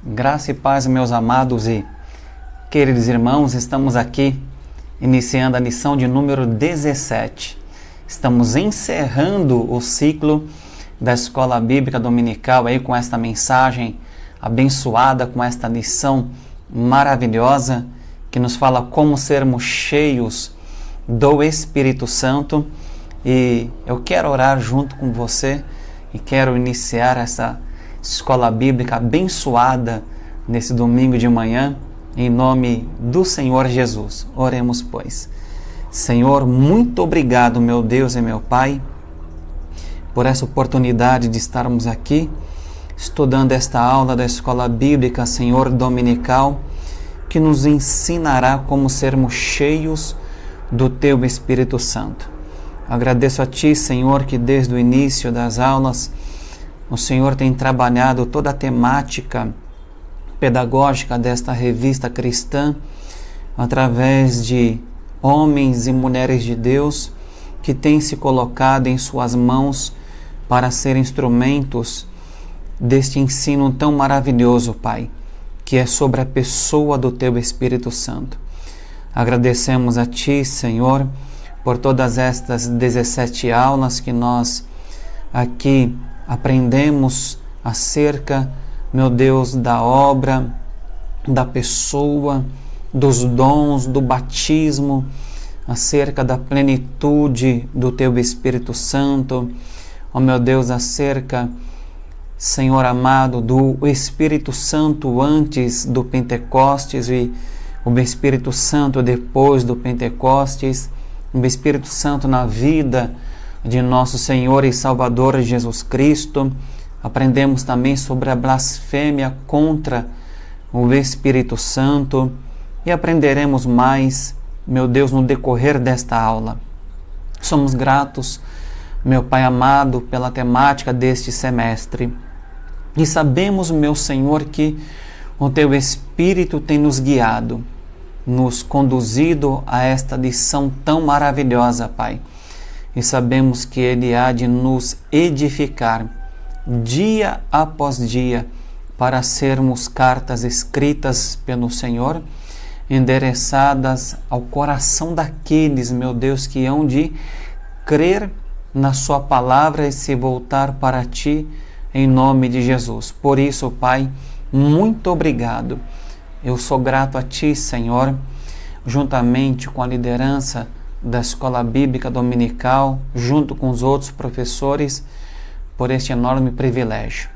Graça e paz, meus amados e queridos irmãos, estamos aqui iniciando a lição de número 17. Estamos encerrando o ciclo da Escola Bíblica Dominical aí com esta mensagem abençoada, com esta lição maravilhosa que nos fala como sermos cheios do Espírito Santo. E eu quero orar junto com você e quero iniciar essa escola bíblica abençoada nesse domingo de manhã, em nome do Senhor Jesus. Oremos, pois. Senhor, muito obrigado, meu Deus e meu Pai, por essa oportunidade de estarmos aqui, estudando esta aula da escola bíblica, Senhor, dominical, que nos ensinará como sermos cheios do Teu Espírito Santo. Agradeço a Ti, Senhor, que desde o início das aulas, o Senhor tem trabalhado toda a temática pedagógica desta revista cristã através de homens e mulheres de Deus que têm se colocado em Suas mãos para ser instrumentos deste ensino tão maravilhoso, Pai, que é sobre a pessoa do Teu Espírito Santo. Agradecemos a Ti, Senhor, por todas estas 17 aulas que nós aqui aprendemos acerca, meu Deus, da obra, da pessoa, dos dons, do batismo, acerca da plenitude do Teu Espírito Santo, ó meu Deus, acerca, Senhor amado, do Espírito Santo antes do Pentecostes e o Espírito Santo depois do Pentecostes, o Espírito Santo na vida de nosso Senhor e Salvador Jesus Cristo. Aprendemos também sobre a blasfêmia contra o Espírito Santo e aprenderemos mais, meu Deus, no decorrer desta aula. Somos gratos, meu Pai amado, pela temática deste semestre e sabemos, meu Senhor, que o Teu Espírito tem nos guiado, nos conduzido a esta lição tão maravilhosa, Pai. E sabemos que Ele há de nos edificar dia após dia para sermos cartas escritas pelo Senhor, endereçadas ao coração daqueles, meu Deus, que hão de crer na Sua palavra e se voltar para Ti em nome de Jesus. Por isso, Pai, muito obrigado. Eu sou grato a Ti, Senhor, juntamente com a liderança da Escola Bíblica Dominical, junto com os outros professores, por este enorme privilégio.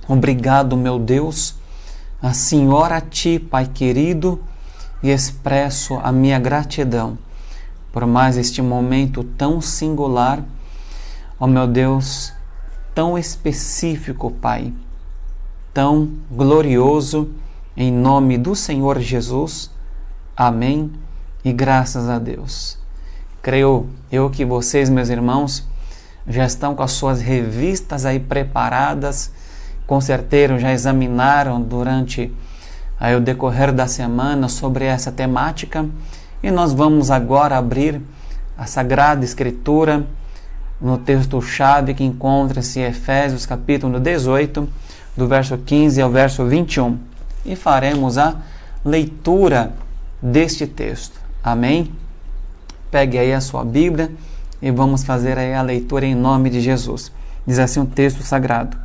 Obrigado, meu Deus, assim oro a Ti, Pai querido, e expresso a minha gratidão por mais este momento tão singular, ó meu Deus, tão específico, Pai, tão glorioso, em nome do Senhor Jesus. Amém. E graças a Deus. Creio eu que vocês, meus irmãos, já estão com as suas revistas aí preparadas, com certeza já examinaram durante aí o decorrer da semana sobre essa temática, e nós vamos agora abrir a Sagrada Escritura no texto-chave que encontra-se em Efésios capítulo 18, do verso 15 ao verso 21, e faremos a leitura deste texto. Amém? Pegue aí a sua Bíblia e vamos fazer aí a leitura em nome de Jesus. Diz assim um texto sagrado: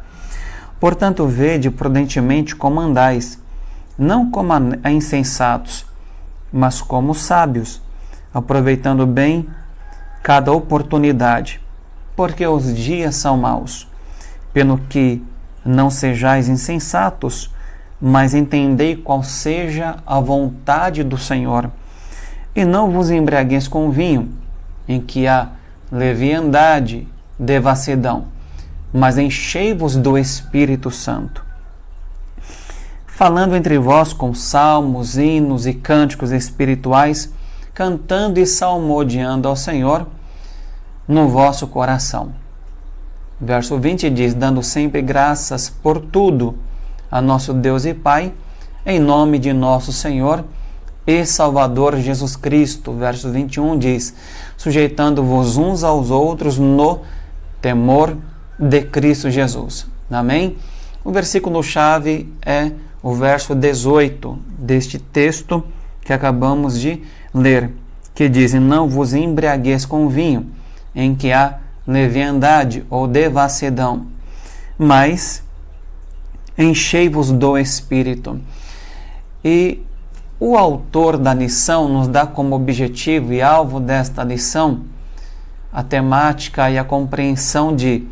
Portanto, vede prudentemente como andais, não como a insensatos, mas como sábios, aproveitando bem cada oportunidade, porque os dias são maus. Pelo que não sejais insensatos, mas entendei qual seja a vontade do Senhor. E não vos embriagueis com vinho, em que há leviandade, devassidão, mas enchei-vos do Espírito Santo, falando entre vós com salmos, hinos e cânticos espirituais, cantando e salmodiando ao Senhor no vosso coração. Verso 20 diz: dando sempre graças por tudo a nosso Deus e Pai, em nome de nosso Senhor e Salvador Jesus Cristo. Verso 21 diz: sujeitando-vos uns aos outros no temor de Cristo Jesus. Amém? O versículo-chave é o verso 18 deste texto que acabamos de ler, que diz: não vos embriagueis com vinho, em que há leviandade ou devassidão, mas enchei-vos do Espírito. E o autor da lição nos dá como objetivo e alvo desta lição a temática e a compreensão de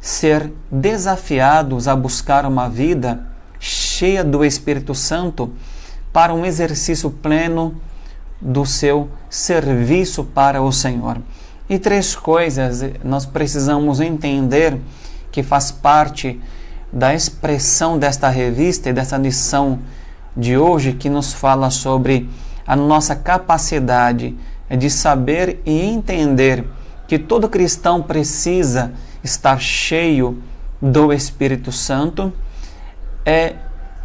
ser desafiados a buscar uma vida cheia do Espírito Santo para um exercício pleno do seu serviço para o Senhor. E 3 coisas nós precisamos entender que faz parte da expressão desta revista e dessa lição de hoje, que nos fala sobre a nossa capacidade de saber e entender que todo cristão precisa estar cheio do Espírito Santo, é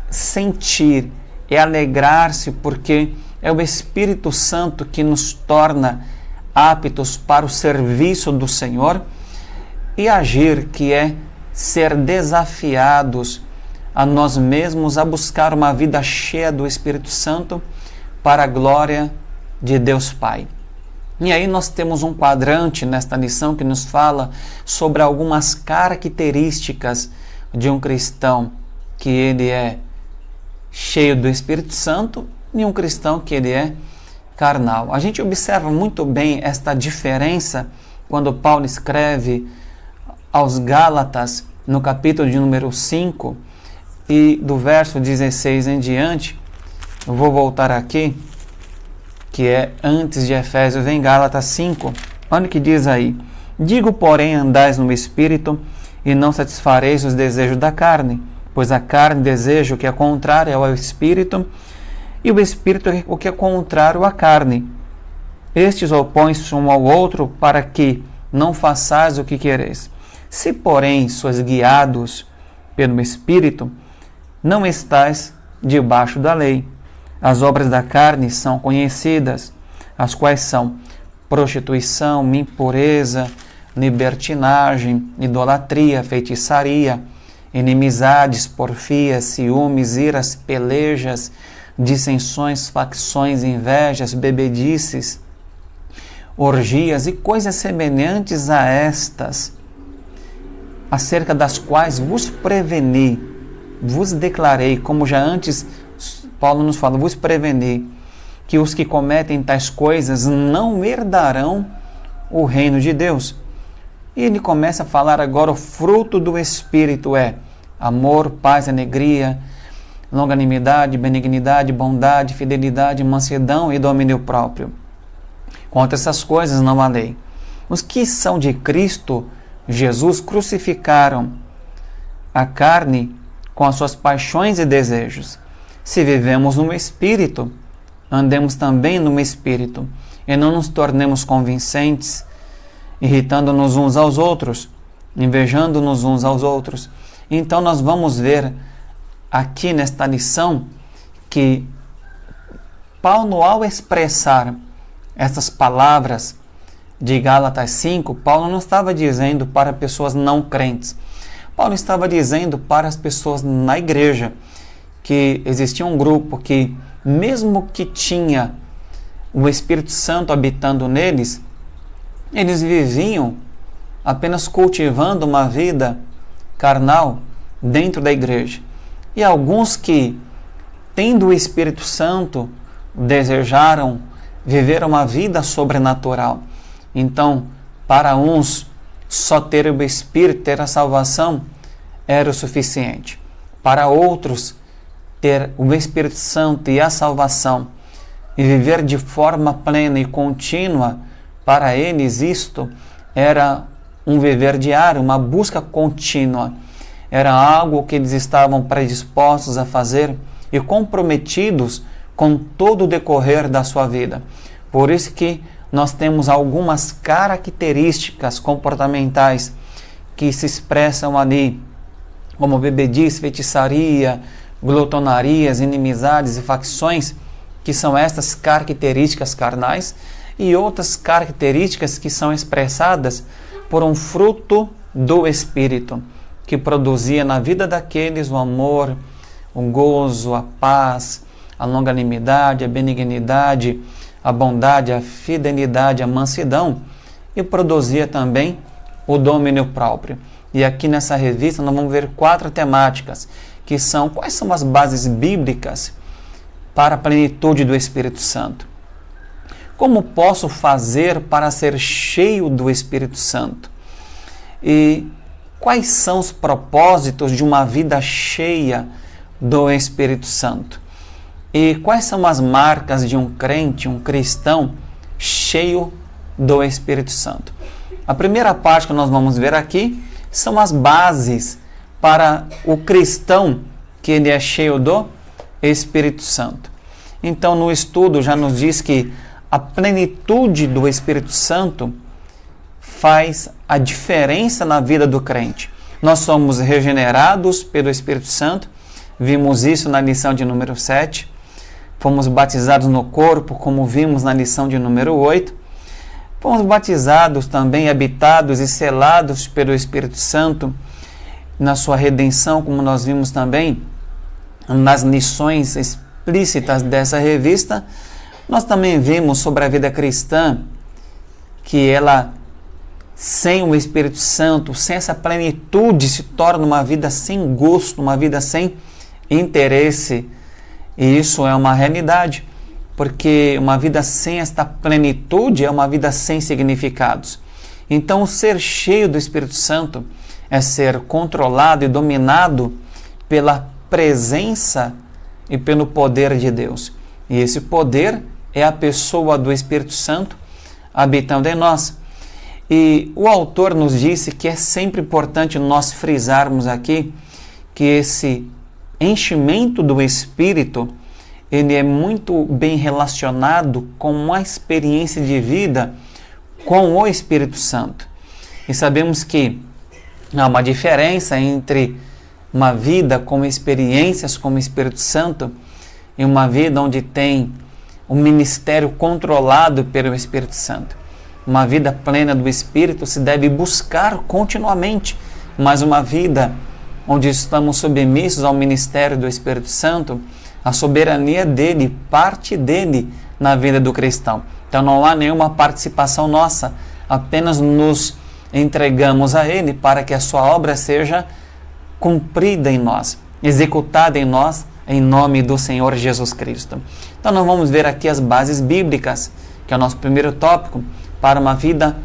sentir, é alegrar-se, porque é o Espírito Santo que nos torna aptos para o serviço do Senhor, e agir, que é ser desafiados a nós mesmos a buscar uma vida cheia do Espírito Santo para a glória de Deus Pai. E aí nós temos um quadrante nesta lição que nos fala sobre algumas características de um cristão que ele é cheio do Espírito Santo e um cristão que ele é carnal. A gente observa muito bem esta diferença quando Paulo escreve aos Gálatas no capítulo de número 5 e do verso 16 em diante. Eu vou voltar aqui, que é antes de Efésios, em Gálatas 5. Olha o que diz aí: digo, porém, andais no Espírito, e não satisfareis os desejos da carne, pois a carne deseja o que é contrário ao Espírito, e o Espírito o que é contrário à carne. Estes opõem-se um ao outro, para que não façais o que quereis. Se, porém, sois guiados pelo Espírito, não estais debaixo da lei. As obras da carne são conhecidas, as quais são prostituição, impureza, libertinagem, idolatria, feitiçaria, inimizades, porfias, ciúmes, iras, pelejas, dissensões, facções, invejas, bebedices, orgias e coisas semelhantes a estas, acerca das quais vos preveni, vos declarei, como já antes Paulo nos fala, vos preveni, que os que cometem tais coisas não herdarão o reino de Deus. E ele começa a falar agora: o fruto do Espírito é amor, paz, alegria, longanimidade, benignidade, bondade, fidelidade, mansidão e domínio próprio. Contra essas coisas não há lei. Os que são de Cristo Jesus crucificaram a carne com as suas paixões e desejos. Se vivemos no Espírito, andemos também no Espírito, e não nos tornemos convincentes, irritando-nos uns aos outros, invejando-nos uns aos outros. Então nós vamos ver aqui nesta lição que Paulo, ao expressar essas palavras de Gálatas 5, Paulo não estava dizendo para pessoas não crentes. Paulo estava dizendo para as pessoas na igreja que existia um grupo que, mesmo que tinha o Espírito Santo habitando neles, eles viviam apenas cultivando uma vida carnal dentro da igreja. E alguns que, tendo o Espírito Santo, desejaram viver uma vida sobrenatural. Então, para uns, só ter o Espírito, ter a salvação, era o suficiente. Para outros, ter o Espírito Santo e a salvação e viver de forma plena e contínua, para eles isto era um viver diário, uma busca contínua. Era algo que eles estavam predispostos a fazer e comprometidos com todo o decorrer da sua vida. Por isso que nós temos algumas características comportamentais que se expressam ali, como bebedice, feitiçaria, glutonarias, inimizades e facções, que são estas características carnais, e outras características que são expressadas por um fruto do Espírito, que produzia na vida daqueles o amor, o gozo, a paz, a longanimidade, a benignidade, a bondade, a fidelidade, a mansidão, e produzia também o domínio próprio. E aqui nessa revista nós vamos ver 4 temáticas, que são quais são as bases bíblicas para a plenitude do Espírito Santo. Como posso fazer para ser cheio do Espírito Santo? E quais são os propósitos de uma vida cheia do Espírito Santo? E quais são as marcas de um crente, um cristão cheio do Espírito Santo? A primeira parte que nós vamos ver aqui são as bases para o cristão que ele é cheio do Espírito Santo. Então, no estudo já nos diz que a plenitude do Espírito Santo faz a diferença na vida do crente. Nós somos regenerados pelo Espírito Santo, vimos isso na lição de número 7. Fomos batizados no corpo, como vimos na lição de número 8. Fomos batizados também, habitados e selados pelo Espírito Santo na sua redenção, como nós vimos também nas lições explícitas dessa revista. Nós também vimos sobre a vida cristã, que ela, sem o Espírito Santo, sem essa plenitude, se torna uma vida sem gosto, uma vida sem interesse. E isso é uma realidade, porque uma vida sem esta plenitude é uma vida sem significados. Então, ser cheio do Espírito Santo é ser controlado e dominado pela presença e pelo poder de Deus. E esse poder é a pessoa do Espírito Santo habitando em nós. E o autor nos disse que é sempre importante nós frisarmos aqui que esse enchimento do Espírito, ele é muito bem relacionado com uma experiência de vida com o Espírito Santo. E sabemos que há uma diferença entre uma vida com experiências com o Espírito Santo e uma vida onde tem um ministério controlado pelo Espírito Santo. Uma vida plena do Espírito se deve buscar continuamente, mas uma vida onde estamos submissos ao ministério do Espírito Santo, a soberania dele, parte dele na vida do cristão. Então não há nenhuma participação nossa, apenas nos entregamos a ele para que a sua obra seja cumprida em nós, executada em nós, em nome do Senhor Jesus Cristo. Então nós vamos ver aqui as bases bíblicas, que é o nosso primeiro tópico, para uma vida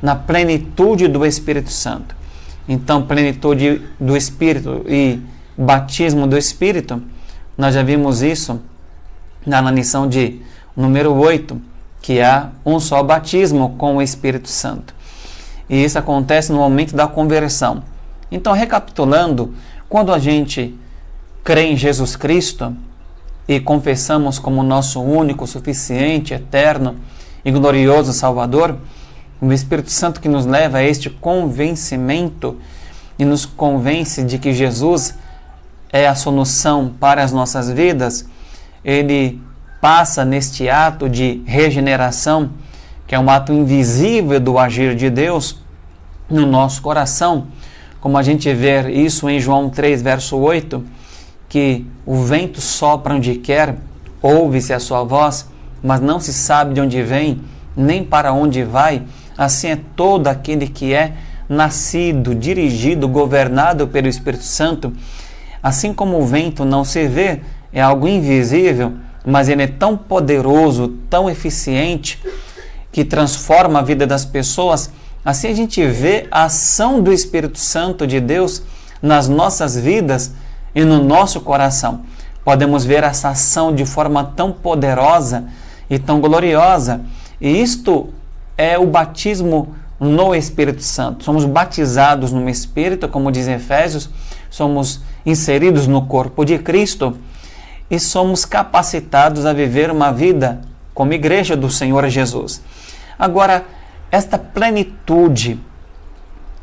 na plenitude do Espírito Santo. Então, plenitude do Espírito e batismo do Espírito, nós já vimos isso na lição de número 8, que há um só batismo com o Espírito Santo. E isso acontece no momento da conversão. Então, recapitulando, quando a gente crê em Jesus Cristo e confessamos como nosso único, suficiente, eterno e glorioso Salvador, o Espírito Santo que nos leva a este convencimento e nos convence de que Jesus é a solução para as nossas vidas, ele passa neste ato de regeneração, que é um ato invisível do agir de Deus no nosso coração, como a gente vê isso em João 3, verso 8, que o vento sopra onde quer, ouve-se a sua voz, mas não se sabe de onde vem, nem para onde vai. Assim é todo aquele que é nascido, dirigido, governado pelo Espírito Santo. Assim como o vento não se vê, é algo invisível, mas ele é tão poderoso, tão eficiente, que transforma a vida das pessoas. Assim a gente vê a ação do Espírito Santo de Deus nas nossas vidas e no nosso coração. Podemos ver essa ação de forma tão poderosa e tão gloriosa. E isto é o batismo no Espírito Santo. Somos batizados no Espírito, como diz Efésios, somos inseridos no corpo de Cristo e somos capacitados a viver uma vida como igreja do Senhor Jesus. Agora, esta plenitude,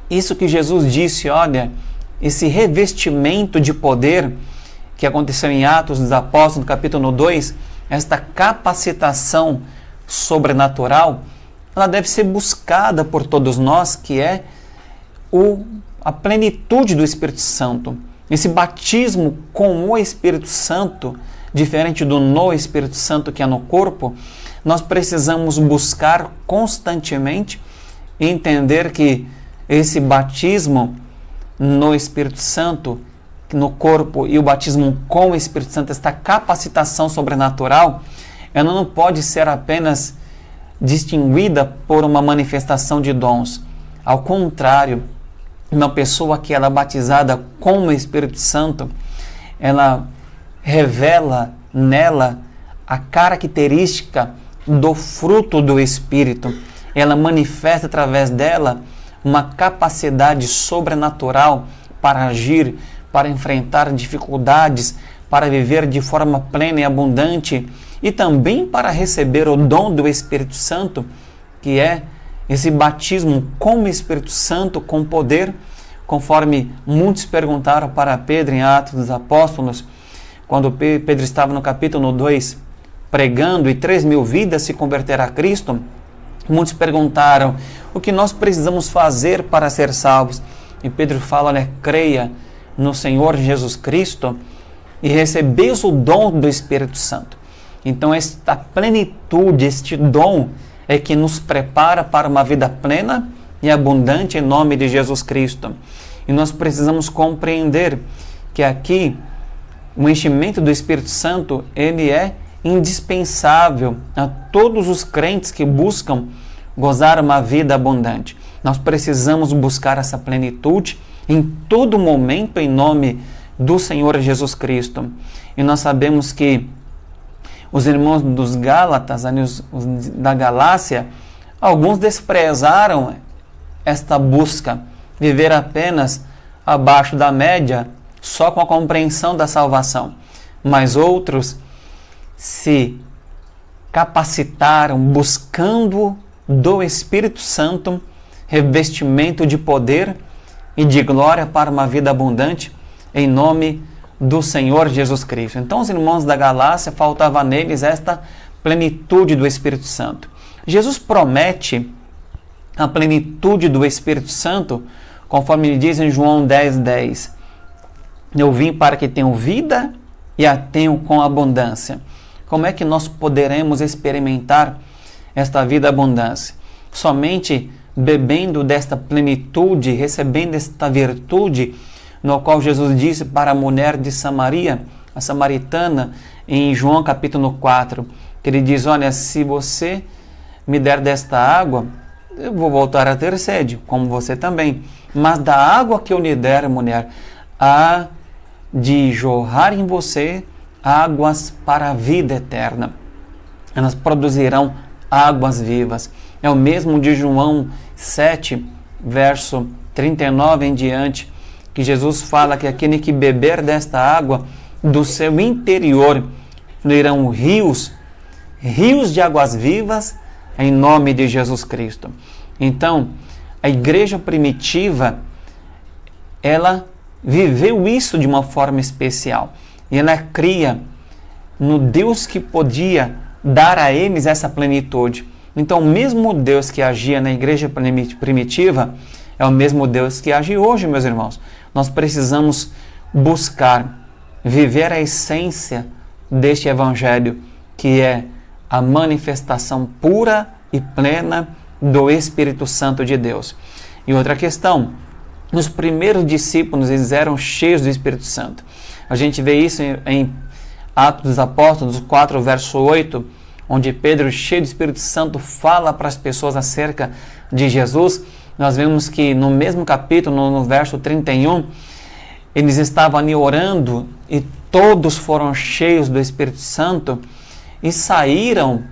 isso que Jesus disse, olha, esse revestimento de poder que aconteceu em Atos dos Apóstolos, no capítulo 2, esta capacitação sobrenatural, ela deve ser buscada por todos nós, que é a plenitude do Espírito Santo. esse batismo com o Espírito Santo, diferente do no Espírito Santo que é no corpo, nós precisamos buscar constantemente e entender que esse batismo no Espírito Santo, no corpo, e o batismo com o Espírito Santo, esta capacitação sobrenatural, ela não pode ser apenas distinguida por uma manifestação de dons. Ao contrário, uma pessoa que ela é batizada com o Espírito Santo, ela revela nela a característica do fruto do Espírito. Ela manifesta através dela uma capacidade sobrenatural para agir, para enfrentar dificuldades, para viver de forma plena e abundante e também para receber o dom do Espírito Santo, que é esse batismo com o Espírito Santo, com poder, conforme muitos perguntaram para Pedro em Atos dos Apóstolos, quando Pedro estava no capítulo 2, pregando e 3.000 vidas se converteram a Cristo. Muitos perguntaram o que nós precisamos fazer para ser salvos. E Pedro fala, olha, creia no Senhor Jesus Cristo e recebeis o dom do Espírito Santo. Então esta plenitude, este dom é que nos prepara para uma vida plena e abundante em nome de Jesus Cristo. E nós precisamos compreender que aqui o enchimento do Espírito Santo, ele é indispensável a todos os crentes que buscam gozar uma vida abundante. Nós precisamos buscar essa plenitude em todo momento em nome do Senhor Jesus Cristo. E nós sabemos que os irmãos dos Gálatas, os da Galácia, alguns desprezaram esta busca, viver apenas abaixo da média, só com a compreensão da salvação. Mas outros se capacitaram buscando do Espírito Santo revestimento de poder e de glória para uma vida abundante em nome do Senhor Jesus Cristo. Então os irmãos da Galácia, faltava neles esta plenitude do Espírito Santo. Jesus promete a plenitude do Espírito Santo, conforme ele diz em João 10:10. Eu vim para que tenham vida e a tenham com abundância. Como é que nós poderemos experimentar esta vida abundância? Somente bebendo desta plenitude, recebendo esta virtude, no qual Jesus disse para a mulher de Samaria, a samaritana, em João capítulo 4, que ele diz, olha, se você me der desta água, eu vou voltar a ter sede, como você também. Mas da água que eu lhe der, mulher, há de jorrar em você águas para a vida eterna. Elas produzirão águas vivas. É o mesmo de João 7, verso 39 em diante, que Jesus fala que aquele que beber desta água, do seu interior fluirão rios de águas vivas, em nome de Jesus Cristo. Então, a igreja primitiva, ela viveu isso de uma forma especial. E ela cria no Deus que podia dar a eles essa plenitude. Então, o mesmo Deus que agia na igreja primitiva é o mesmo Deus que age hoje, meus irmãos. Nós precisamos buscar viver a essência deste evangelho, que é a manifestação pura e plena do Espírito Santo de Deus. E outra questão, os primeiros discípulos, eles eram cheios do Espírito Santo. A gente vê isso em Atos dos Apóstolos 4, verso 8, onde Pedro, cheio do Espírito Santo, fala para as pessoas acerca de Jesus. Nós vemos que no mesmo capítulo, no verso 31, eles estavam ali orando e todos foram cheios do Espírito Santo e saíram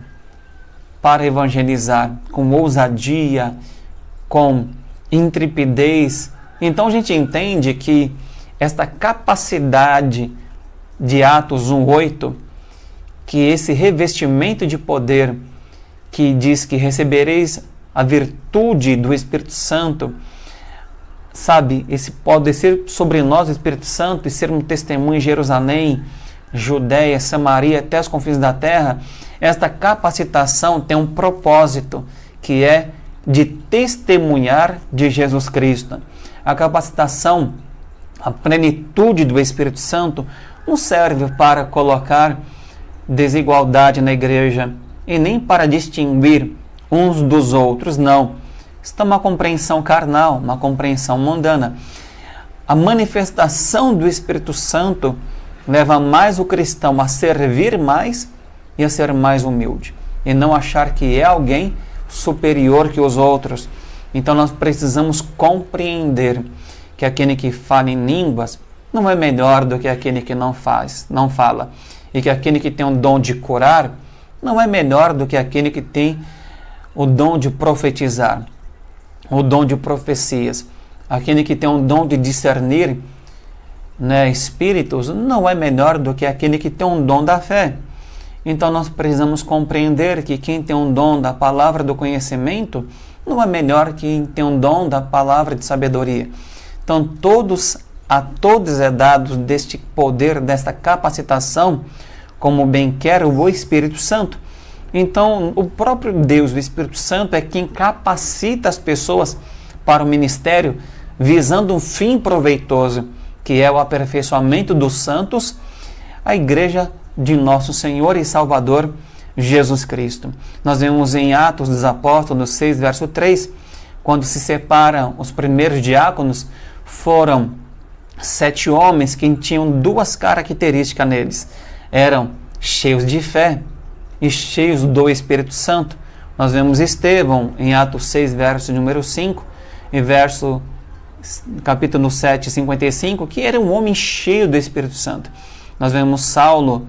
para evangelizar com ousadia, com intrepidez. Então a gente entende que esta capacidade de Atos 1:8, que esse revestimento de poder que diz que recebereis a virtude do Espírito Santo, sabe, esse pode descer sobre nós o Espírito Santo e ser um testemunho em Jerusalém, Judéia, Samaria, até os confins da terra. Esta capacitação tem um propósito, que é de testemunhar de Jesus Cristo. A capacitação A plenitude do Espírito Santo não serve para colocar desigualdade na igreja e nem para distinguir uns dos outros, não. Isso é uma compreensão carnal, uma compreensão mundana. A manifestação do Espírito Santo leva mais o cristão a servir mais e a ser mais humilde, e não achar que é alguém superior que os outros. Então nós precisamos compreender que aquele que fala em línguas não é melhor do que aquele que não fala, e que aquele que tem o dom de curar não é melhor do que aquele que tem o dom de profetizar, o dom de profecias. Aquele que tem o dom de discernir, espíritos não é melhor do que aquele que tem um dom da fé. Então nós precisamos compreender que quem tem um dom da palavra do conhecimento não é melhor que quem tem um dom da palavra de sabedoria. Então a todos é dado deste poder, desta capacitação, como bem quer o Espírito Santo. Então o próprio Deus, o Espírito Santo, é quem capacita as pessoas para o ministério, visando um fim proveitoso, que é o aperfeiçoamento dos santos, a igreja de nosso Senhor e Salvador Jesus Cristo. Nós vemos em Atos dos Apóstolos 6, verso 3, quando se separam os primeiros diáconos, foram 7 homens que tinham 2 características neles. Eram cheios de fé e cheios do Espírito Santo. Nós vemos Estevão em Atos 6, verso número 5, e capítulo 7, 55, que era um homem cheio do Espírito Santo. Nós vemos Saulo,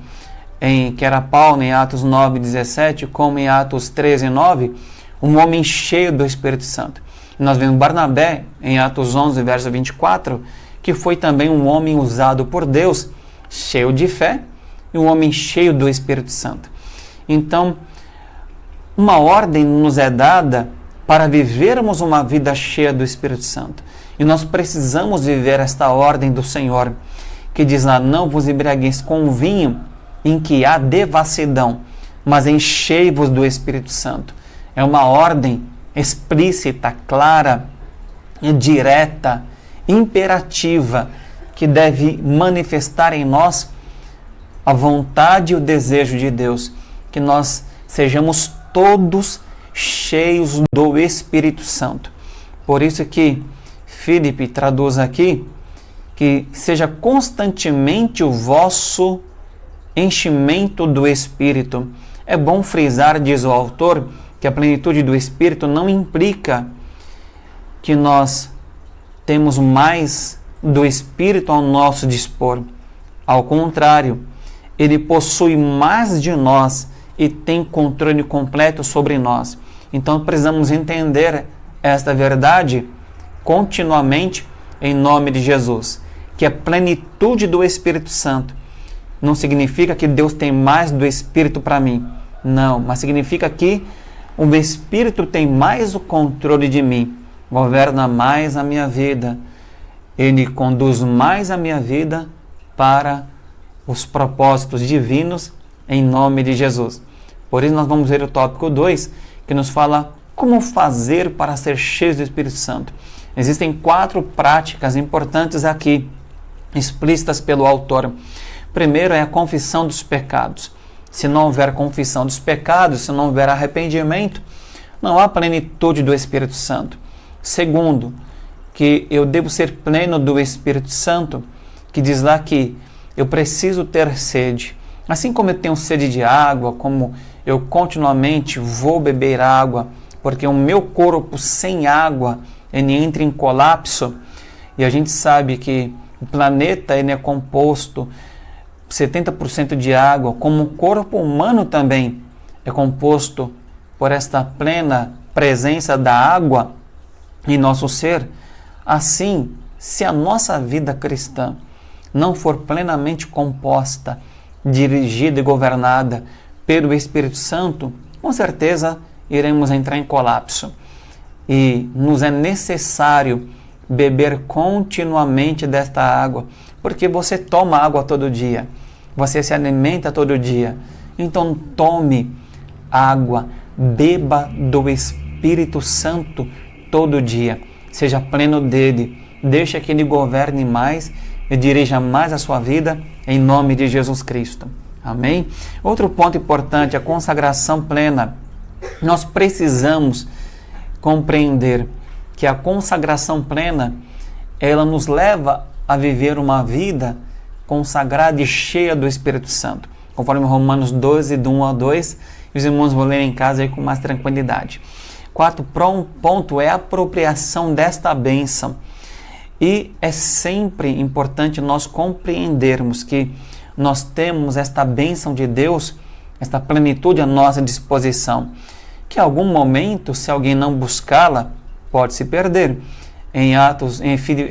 que era Paulo, em Atos 9, 17, como em Atos 13, 9, um homem cheio do Espírito Santo. Nós vemos Barnabé, em Atos 11, verso 24, que foi também um homem usado por Deus, cheio de fé, e um homem cheio do Espírito Santo. Então, uma ordem nos é dada para vivermos uma vida cheia do Espírito Santo. E nós precisamos viver esta ordem do Senhor, que diz lá: não vos embriagueis com vinho em que há devassidão, mas enchei-vos do Espírito Santo. É uma ordem explícita, clara, direta, imperativa, que deve manifestar em nós a vontade e o desejo de Deus, que nós sejamos todos cheios do Espírito Santo. Por isso que Filipe traduz aqui que seja constantemente o vosso enchimento do Espírito. É bom frisar, diz o autor, que a plenitude do Espírito não implica que nós temos mais do Espírito ao nosso dispor. Ao contrário, ele possui mais de nós e tem controle completo sobre nós. Então precisamos entender esta verdade continuamente em nome de Jesus, que a plenitude do Espírito Santo não significa que Deus tem mais do Espírito para mim. Não, mas significa que o Espírito tem mais o controle de mim, governa mais a minha vida, ele conduz mais a minha vida para os propósitos divinos em nome de Jesus. Por isso nós vamos ver o tópico 2, que nos fala como fazer para ser cheios do Espírito Santo. Existem 4 práticas importantes aqui, explícitas pelo autor. Primeiro é a confissão dos pecados. Se não houver confissão dos pecados, se não houver arrependimento, não há plenitude do Espírito Santo. Segundo, que eu devo ser pleno do Espírito Santo, que diz lá que eu preciso ter sede. Assim como eu tenho sede de água, como eu continuamente vou beber água, porque o meu corpo sem água, ele entra em colapso, e a gente sabe que o planeta ele é composto 70% de água, como o corpo humano também é composto por esta plena presença da água em nosso ser. Assim, se a nossa vida cristã não for plenamente composta, dirigida e governada pelo Espírito Santo, com certeza iremos entrar em colapso. E nos é necessário beber continuamente desta água, porque você toma água todo dia, você se alimenta todo dia. Então tome água, beba do Espírito Santo todo dia, seja pleno dele, deixe que Ele governe mais e dirija mais a sua vida, em nome de Jesus Cristo. Amém? Outro ponto importante, a consagração plena. Nós precisamos compreender que a consagração plena, ela nos leva a viver uma vida consagrada e cheia do Espírito Santo. Conforme Romanos 12, do 1 a 2, os irmãos vão ler em casa aí com mais tranquilidade. Quarto ponto é a apropriação desta bênção. E é sempre importante nós compreendermos que nós temos esta bênção de Deus, esta plenitude à nossa disposição, que em algum momento, se alguém não buscá-la, pode se perder. Em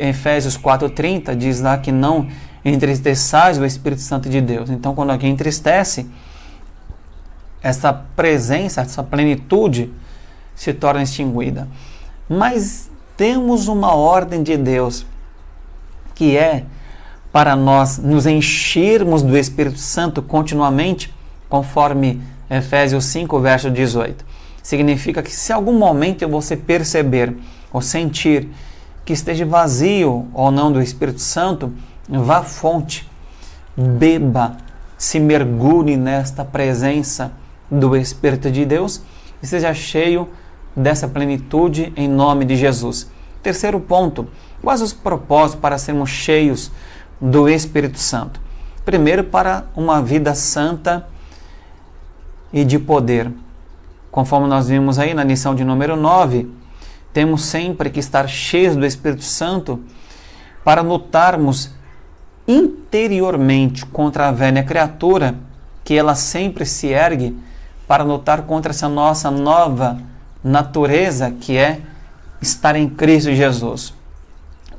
Efésios 4:30 diz lá que não entristeçais o Espírito Santo de Deus. Então, quando alguém entristece, essa presença, essa plenitude se torna extinguida. Mas temos uma ordem de Deus, que é para nós nos enchermos do Espírito Santo continuamente, conforme Efésios 5, verso 18. Significa que se algum momento você perceber ou sentir que esteja vazio ou não do Espírito Santo, vá à fonte, beba, se mergulhe nesta presença do Espírito de Deus e seja cheio dessa plenitude em nome de Jesus. Terceiro ponto, quais os propósitos para sermos cheios do Espírito Santo? Primeiro, para uma vida santa e de poder. Conforme nós vimos aí na lição de número 9, temos sempre que estar cheios do Espírito Santo para lutarmos interiormente contra a velha criatura, que ela sempre se ergue para lutar contra essa nossa nova natureza, que é estar em Cristo Jesus.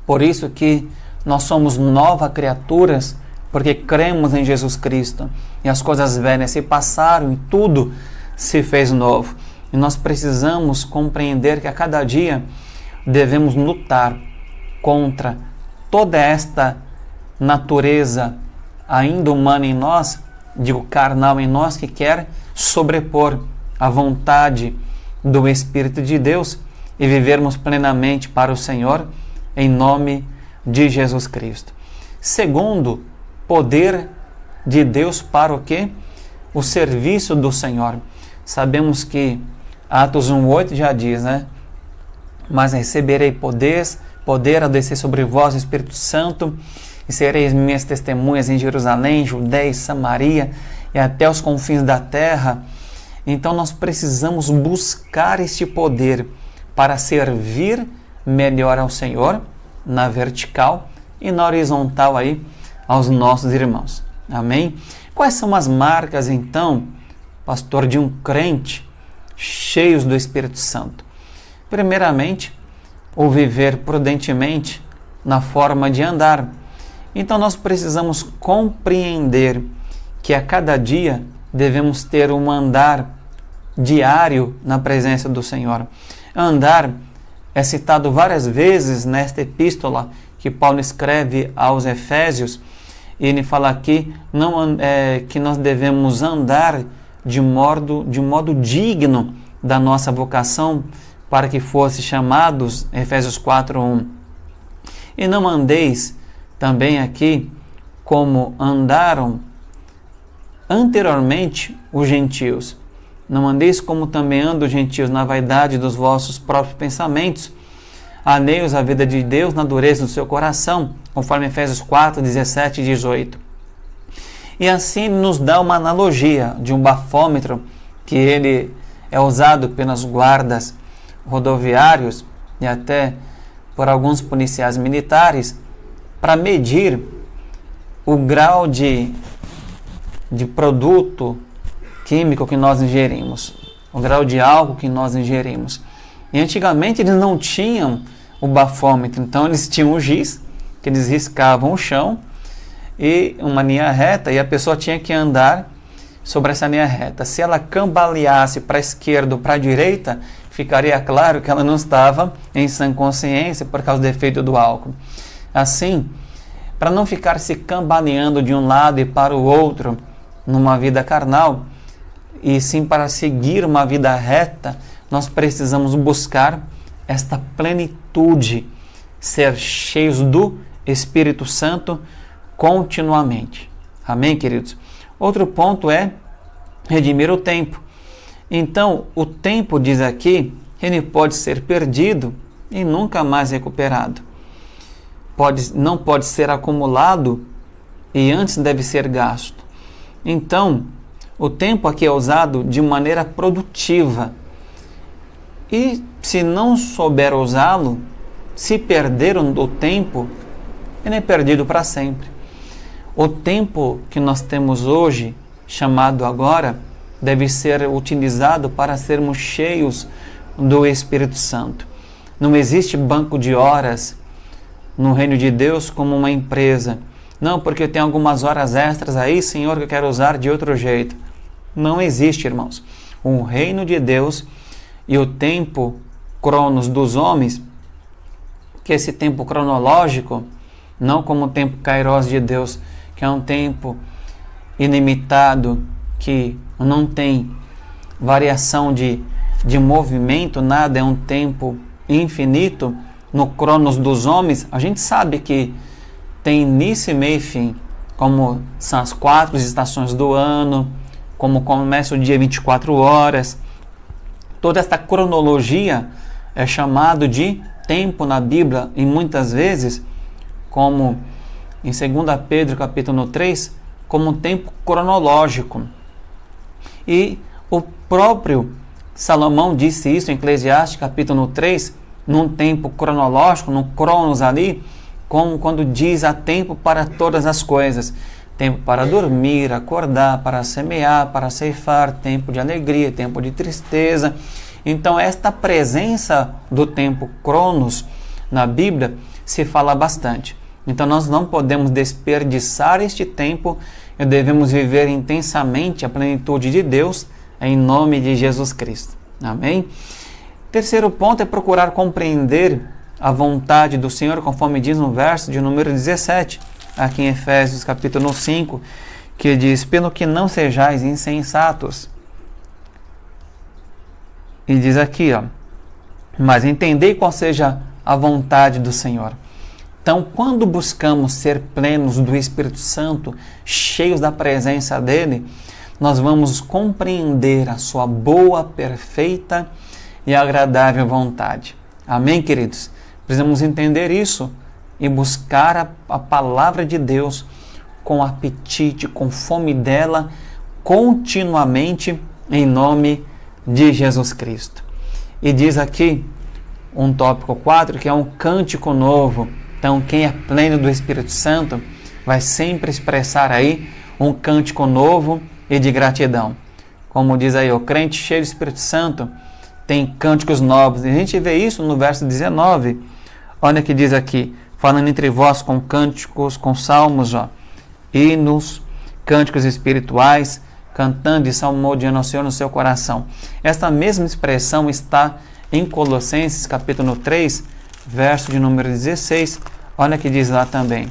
Por isso que nós somos novas criaturas, porque cremos em Jesus Cristo. E as coisas velhas se passaram e tudo se fez novo. E nós precisamos compreender que a cada dia devemos lutar contra toda esta natureza ainda humana em nós, digo carnal em nós, que quer sobrepor a vontade do Espírito de Deus e vivermos plenamente para o Senhor, em nome de Jesus Cristo. Segundo, poder de Deus para o quê? O serviço do Senhor. Sabemos que Atos 1:8 já diz, né? Mas receberei poder a descer sobre vós o Espírito Santo, e sereis minhas testemunhas em Jerusalém, Judeia e Samaria e até os confins da terra. Então nós precisamos buscar este poder para servir melhor ao Senhor, na vertical e na horizontal aí aos nossos irmãos. Amém? Quais são as marcas então, pastor, de um crente cheios do Espírito Santo? Primeiramente, o viver prudentemente na forma de andar. Então nós precisamos compreender que a cada dia devemos ter um andar diário na presença do Senhor. Andar é citado várias vezes nesta epístola que Paulo escreve aos Efésios. Ele fala aqui que nós devemos andar de modo digno da nossa vocação, para que fosse chamados, Efésios 4:1. E não andeis também aqui como andaram anteriormente os gentios. Não andeis como também andam os gentios na vaidade dos vossos próprios pensamentos, alheios à vida de Deus na dureza do seu coração, conforme Efésios 4:17 e 18. E assim nos dá uma analogia de um bafômetro, que ele é usado pelos guardas rodoviários e até por alguns policiais militares para medir o grau de produto químico que nós ingerimos, o grau de álcool que nós ingerimos. E antigamente eles não tinham o bafômetro, então eles tinham o giz, que eles riscavam o chão e uma linha reta, e a pessoa tinha que andar sobre essa linha reta. Se ela cambaleasse para a esquerda ou para a direita, ficaria claro que ela não estava em sã consciência por causa do efeito do álcool. Assim, para não ficar se cambaleando de um lado e para o outro numa vida carnal, e sim para seguir uma vida reta, nós precisamos buscar esta plenitude ser cheios do Espírito Santo continuamente. Amém, queridos? Outro ponto é redimir o tempo. Então, o tempo, diz aqui, ele pode ser perdido e nunca mais recuperado. Não pode ser acumulado e antes deve ser gasto. Então, o tempo aqui é usado de maneira produtiva. E se não souber usá-lo, se perder o tempo, ele é perdido para sempre. O tempo que nós temos hoje, chamado agora, deve ser utilizado para sermos cheios do Espírito Santo. Não existe banco de horas no reino de Deus como uma empresa. Não, porque eu tenho algumas horas extras aí, Senhor, que eu quero usar de outro jeito. Não existe, irmãos. O reino de Deus e o tempo cronos dos homens, que esse tempo cronológico, não como o tempo kairos de Deus, que é um tempo ilimitado, que não tem variação de movimento, nada, é um tempo infinito. No cronos dos homens, a gente sabe que tem início, meio e fim, como são as 4 estações do ano, como começa o dia 24 horas. Toda esta cronologia é chamado de tempo na Bíblia, e muitas vezes, como em 2 Pedro capítulo 3, como um tempo cronológico. E o próprio Salomão disse isso em Eclesiastes capítulo 3, num tempo cronológico, no cronos ali, como quando diz há tempo para todas as coisas. Tempo para dormir, acordar, para semear, para ceifar, tempo de alegria, tempo de tristeza. Então, esta presença do tempo cronos na Bíblia se fala bastante. Então, nós não podemos desperdiçar este tempo e devemos viver intensamente a plenitude de Deus em nome de Jesus Cristo. Amém? Terceiro ponto é procurar compreender a vontade do Senhor, conforme diz no verso de número 17, aqui em Efésios capítulo 5, que diz: pelo que não sejais insensatos. E diz aqui, mas entendei qual seja a vontade do Senhor. Então, quando buscamos ser plenos do Espírito Santo, cheios da presença dele, nós vamos compreender a sua boa, perfeita e agradável vontade. Amém, queridos? Precisamos entender isso e buscar a palavra de Deus com apetite, com fome dela, continuamente, em nome de Jesus Cristo. E diz aqui um tópico 4, que é um cântico novo. Então, quem é pleno do Espírito Santo vai sempre expressar aí um cântico novo e de gratidão. Como diz aí, o crente cheio do Espírito Santo tem cânticos novos. E a gente vê isso no verso 19. Olha que diz aqui: falando entre vós com cânticos, com salmos, hinos, cânticos espirituais, cantando e salmodiando ao Senhor no seu coração. Esta mesma expressão está em Colossenses capítulo 3, verso de número 16. Olha que diz lá também: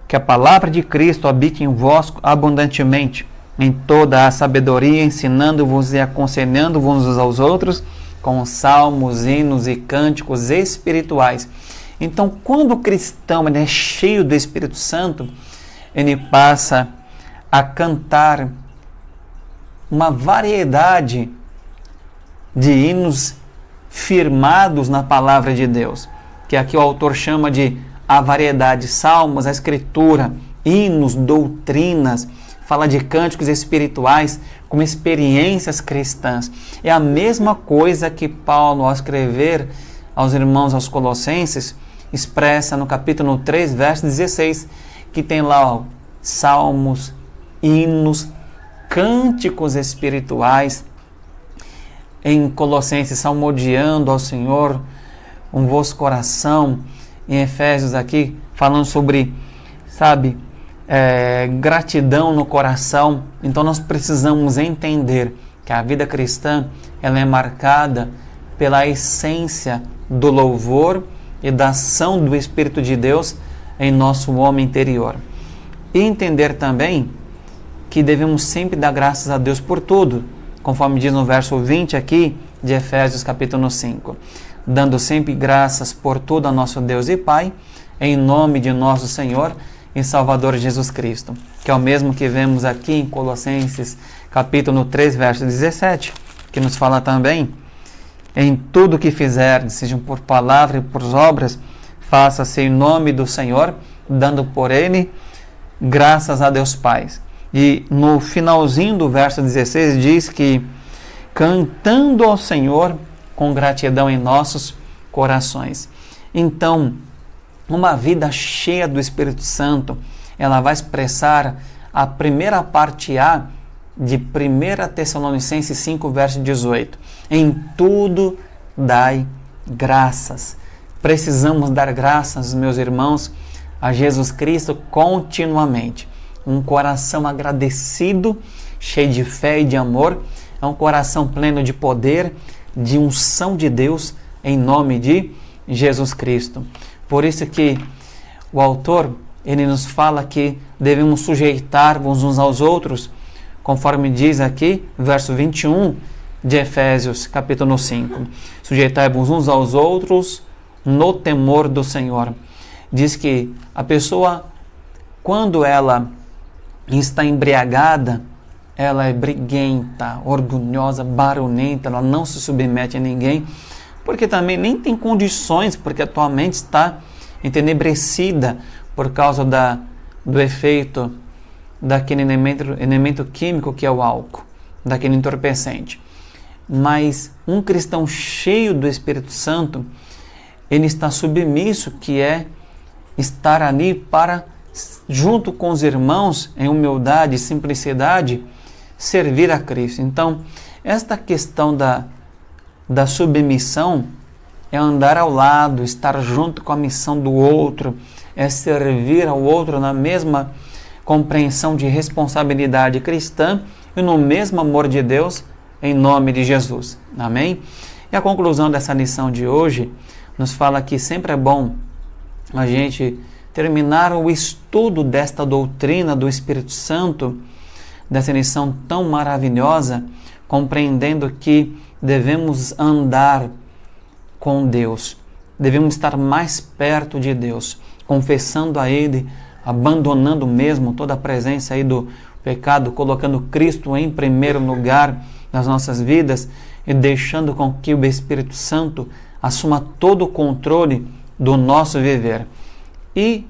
que a palavra de Cristo habite em vós abundantemente, em toda a sabedoria, ensinando-vos e aconselhando-vos uns aos outros, com salmos, hinos e cânticos espirituais. Então, quando o cristão é cheio do Espírito Santo, ele passa a cantar uma variedade de hinos firmados na palavra de Deus, que aqui o autor chama de a variedade, salmos, a escritura, hinos, doutrinas, fala de cânticos espirituais como experiências cristãs. É a mesma coisa que Paulo, ao escrever aos irmãos, aos Colossenses, expressa no capítulo 3, verso 16, que tem lá salmos, hinos, cânticos espirituais, em Colossenses, salmodiando ao Senhor um vosso coração, em Efésios aqui, falando sobre, gratidão no coração. Então nós precisamos entender que a vida cristã ela é marcada pela essência do louvor e da ação do Espírito de Deus em nosso homem interior. E entender também que devemos sempre dar graças a Deus por tudo, conforme diz no verso 20 aqui, de Efésios capítulo 5. Dando sempre graças por tudo a nosso Deus e Pai, em nome de nosso Senhor e Salvador Jesus Cristo, que é o mesmo que vemos aqui em Colossenses capítulo 3, verso 17, que nos fala também: em tudo que fizerdes, sejam por palavra e por obras, faça-se em nome do Senhor, dando por Ele graças a Deus Pai. E no finalzinho do verso 16 diz que cantando ao Senhor com gratidão em nossos corações. Então, uma vida cheia do Espírito Santo, ela vai expressar a primeira parte A de 1 Tessalonicenses 5, verso 18. Em tudo dai graças. Precisamos dar graças, meus irmãos, a Jesus Cristo continuamente. Um coração agradecido, cheio de fé e de amor, é um coração pleno de poder, de unção de Deus, em nome de Jesus Cristo. Por isso que o autor, ele nos fala que devemos sujeitar-nos uns aos outros, conforme diz aqui, verso 21 de Efésios, capítulo 5. Sujeitai-vos uns aos outros no temor do Senhor. Diz que a pessoa, quando ela está embriagada, ela é briguenta, orgulhosa, barulhenta, ela não se submete a ninguém, porque também nem tem condições, porque a tua mente está entenebrecida por causa do efeito daquele elemento químico que é o álcool, daquele entorpecente. Mas um cristão cheio do Espírito Santo, ele está submisso, que é estar ali para, junto com os irmãos, em humildade e simplicidade, servir a Cristo. Então, esta questão da submissão é andar ao lado, estar junto com a missão do outro, é servir ao outro na mesma compreensão de responsabilidade cristã e no mesmo amor de Deus, em nome de Jesus. Amém? E a conclusão dessa lição de hoje nos fala que sempre é bom a gente terminar o estudo desta doutrina do Espírito Santo, dessa lição tão maravilhosa, compreendendo que devemos andar com Deus, devemos estar mais perto de Deus, confessando a Ele, abandonando mesmo toda a presença aí do pecado, colocando Cristo em primeiro lugar nas nossas vidas e deixando com que o Espírito Santo assuma todo o controle do nosso viver. E,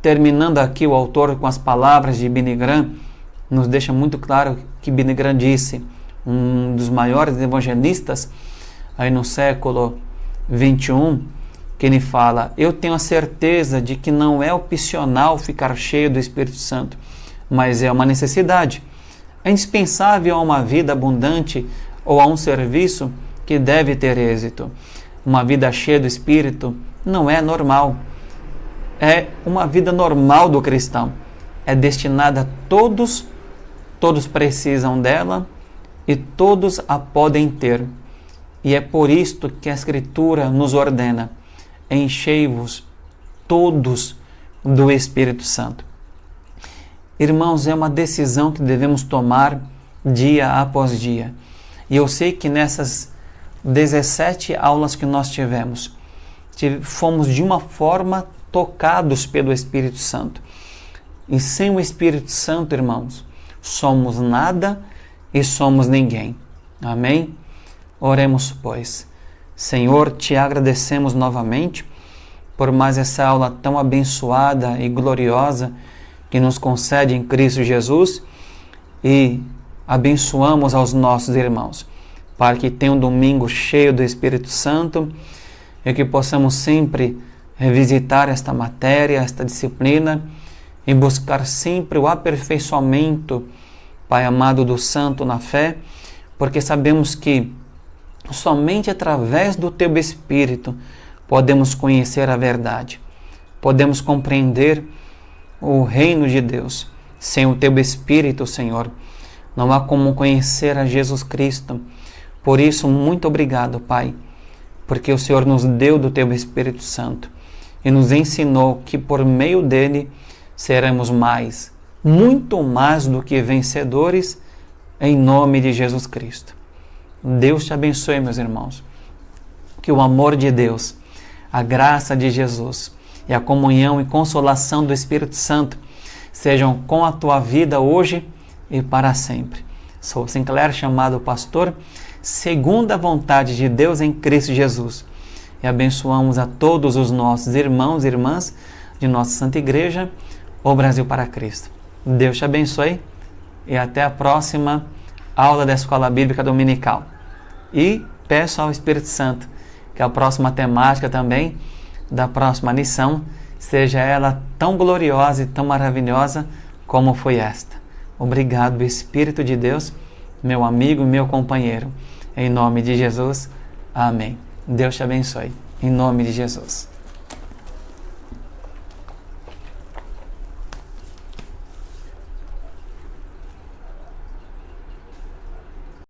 terminando aqui o autor com as palavras de Billy Graham, nos deixa muito claro que Billy Graham disse, um dos maiores evangelistas aí no século 21, que ele fala: eu tenho a certeza de que não é opcional ficar cheio do Espírito Santo, mas é uma necessidade. É indispensável a uma vida abundante ou a um serviço que deve ter êxito. Uma vida cheia do Espírito não é normal. É uma vida normal do cristão. É destinada a todos, todos precisam dela e todos a podem ter. E é por isto que a Escritura nos ordena: enchei-vos todos do Espírito Santo. Irmãos, é uma decisão que devemos tomar dia após dia. E eu sei que nessas 17 aulas que nós tivemos, fomos de uma forma tocados pelo Espírito Santo. E sem o Espírito Santo, irmãos, somos nada e somos ninguém. Amém? Oremos, pois. Senhor, te agradecemos novamente por mais essa aula tão abençoada e gloriosa que nos concede em Cristo Jesus, e abençoamos aos nossos irmãos, para que tenham um domingo cheio do Espírito Santo e que possamos sempre revisitar esta matéria, esta disciplina e buscar sempre o aperfeiçoamento, Pai amado, do santo na fé, porque sabemos que somente através do Teu Espírito podemos conhecer a verdade, podemos compreender o reino de Deus. Sem o Teu Espírito, Senhor, não há como conhecer a Jesus Cristo. Por isso, muito obrigado, Pai, porque o Senhor nos deu do Teu Espírito Santo e nos ensinou que por meio dele seremos mais, muito mais do que vencedores, em nome de Jesus Cristo. Deus te abençoe, meus irmãos. Que o amor de Deus, a graça de Jesus e a comunhão e consolação do Espírito Santo sejam com a tua vida hoje e para sempre. Sou Sinclair, chamado pastor, segundo a vontade de Deus em Cristo Jesus. E abençoamos a todos os nossos irmãos e irmãs de nossa Santa Igreja, o Brasil para Cristo. Deus te abençoe e até a próxima aula da Escola Bíblica Dominical. E peço ao Espírito Santo que a próxima temática também da próxima lição seja ela tão gloriosa e tão maravilhosa como foi esta. Obrigado, Espírito de Deus, meu amigo e meu companheiro. Em nome de Jesus, amém. Deus te abençoe. Em nome de Jesus.